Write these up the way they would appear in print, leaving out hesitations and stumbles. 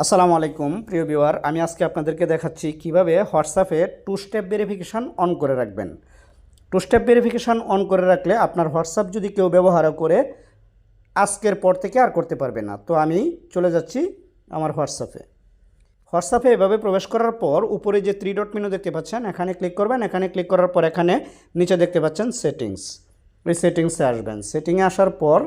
আসসালামু আলাইকুম প্রিয় ভিউয়ার, আমি আজকে আপনাদেরকে দেখাচ্ছি কিভাবে হোয়াটসঅ্যাপে টু স্টেপ ভেরিফিকেশান অন করে রাখবেন। টু স্টেপ ভেরিফিকেশান অন করে রাখলে আপনার হোয়াটসঅ্যাপ যদি কেউ ব্যবহার করে আজকের পর থেকে আর করতে পারবে না। তো আমি চলে যাচ্ছি আমার হোয়াটসঅ্যাপে এভাবে প্রবেশ করার পর উপরে যে 3 ডট মেনু দেখতে পাচ্ছেন এখানে ক্লিক করবেন। এখানে ক্লিক করার পর এখানে নিচে দেখতে পাচ্ছেন সেটিংস, এই সেটিংসে আসবেন। সেটিংয়ে আসার পর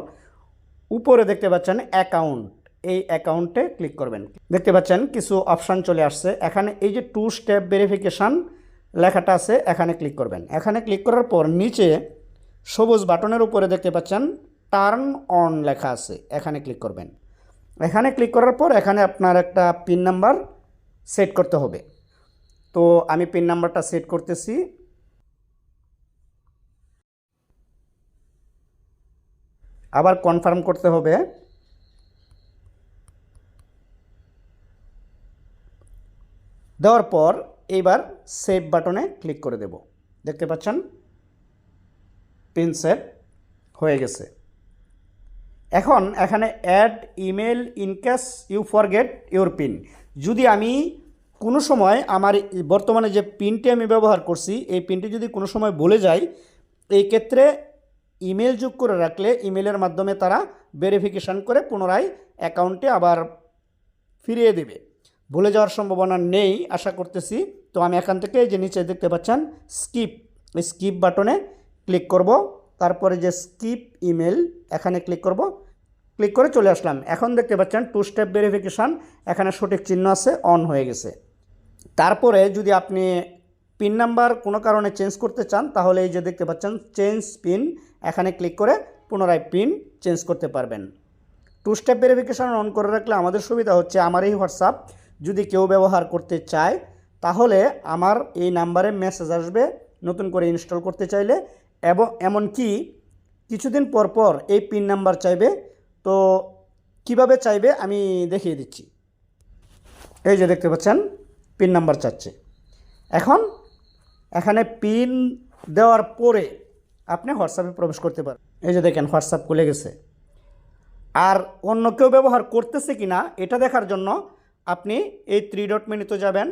উপরে দেখতে পাচ্ছেন অ্যাকাউন্ট, এই অ্যাকাউন্টে ক্লিক করবেন। দেখতে পাচ্ছেন কিছু অপশান চলে আসছে। এখানে এই যে টু স্টেপ ভেরিফিকেশান লেখাটা আছে এখানে ক্লিক করবেন। এখানে ক্লিক করার পর নিচে সবুজ বাটনের উপরে দেখতে পাচ্ছেন টার্ন অন লেখা আছে, এখানে ক্লিক করবেন। এখানে ক্লিক করার পর এখানে আপনার একটা পিন নাম্বার সেট করতে হবে। তো আমি পিন নাম্বারটা সেট করতেছি। আবার কনফার্ম করতে হবে। দেওয়ার পর এইবার সেভ বাটনে ক্লিক করে দেব। দেখতে পাচ্ছেন পিন সেভ হয়ে গেছে। এখন এখানে add email in case you forget your pin, যদি আমি কোনো সময় আমার বর্তমানে যে পিনটি আমি ব্যবহার করছি এই পিনটি যদি কোনো সময় ভুলে যাই, এই ক্ষেত্রে ইমেল যোগ করে রাখলে ইমেলের মাধ্যমে তারা ভেরিফিকেশান করে পুনরায় অ্যাকাউন্টে আবার ফিরিয়ে দেবে। ভুলে যাওয়ার সম্ভাবনা নেই আশা করতেছি। তো আমি এখান থেকে যে নিচে দেখতে পাচ্ছেন স্কিপ বাটনে ক্লিক করব। তারপরে যে স্কিপ ইমেল এখানে ক্লিক করব। ক্লিক করে চলে আসলাম। এখন দেখতে পাচ্ছেন টু স্টেপ ভেরিফিকেশান এখানে সঠিক চিহ্ন আছে, অন হয়ে গেছে। তারপরে যদি আপনি পিন নাম্বার কোনো কারণে চেঞ্জ করতে চান তাহলে এই যে দেখতে পাচ্ছেন চেঞ্জ পিন, এখানে ক্লিক করে পুনরায় পিন চেঞ্জ করতে পারবেন। টু স্টেপ ভেরিফিকেশান অন করে রাখলে আমাদের সুবিধা হচ্ছে, আমার এই হোয়াটসঅ্যাপ যদি কেউ ব্যবহার করতে চায় তাহলে আমার এই নাম্বারে মেসেজ আসবে নতুন করে ইনস্টল করতে চাইলে, এবং এমনকি কিছুদিন পর পর এই পিন নাম্বার চাইবে। তো কিভাবে চাইবে আমি দেখিয়ে দিচ্ছি। এই যে দেখতে পাচ্ছেন পিন নাম্বার চাচ্ছে। এখন এখানে পিন দেওয়ার পরে আপনি হোয়াটসঅ্যাপে প্রবেশ করতে পারেন। এই যে দেখেন হোয়াটসঅ্যাপ খুলে গেছে। আর অন্য কেউ ব্যবহার করতেছে কি না এটা দেখার জন্য আপনি এই 3 ডট মেনুতে যাবেন।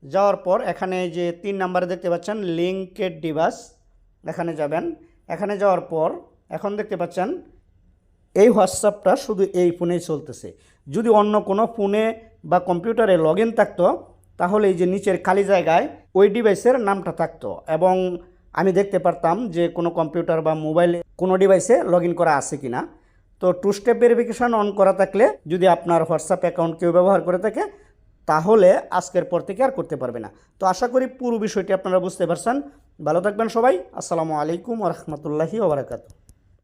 যাওয়ার পর এখানে যে 3 নাম্বারে দেখতে পাচ্ছেন লিঙ্কেড ডিভাইস, এখানে যাবেন। এখানে যাওয়ার পর এখন দেখতে পাচ্ছেন এই হোয়াটসঅ্যাপটা শুধু এই ফোনেই চলতেছে। যদি অন্য কোনো ফোনে বা কম্পিউটারে লগ ইন থাকতো তাহলে এই যে নিচের খালি জায়গায় ওই ডিভাইসের নামটা থাকতো এবং আমি দেখতে পারতাম যে কোনো কম্পিউটার বা মোবাইলে কোনো ডিভাইসে লগ ইন করা আছে কি না। তো টু স্টেপ ভেরিফিকেশান অন করা থাকলে যদি আপনার হোয়াটসঅ্যাপ অ্যাকাউন্ট কেউ ব্যবহার করে থাকে তাহলে আজকের পর থেকে আর করতে পারবে না। তো আশা করি পুরো বিষয়টি আপনারা বুঝতে পারছেন। ভালো থাকবেন সবাই। আসসালামু আলাইকুম ওয়া রাহমাতুল্লাহি ওয়া বারাকাতুহু।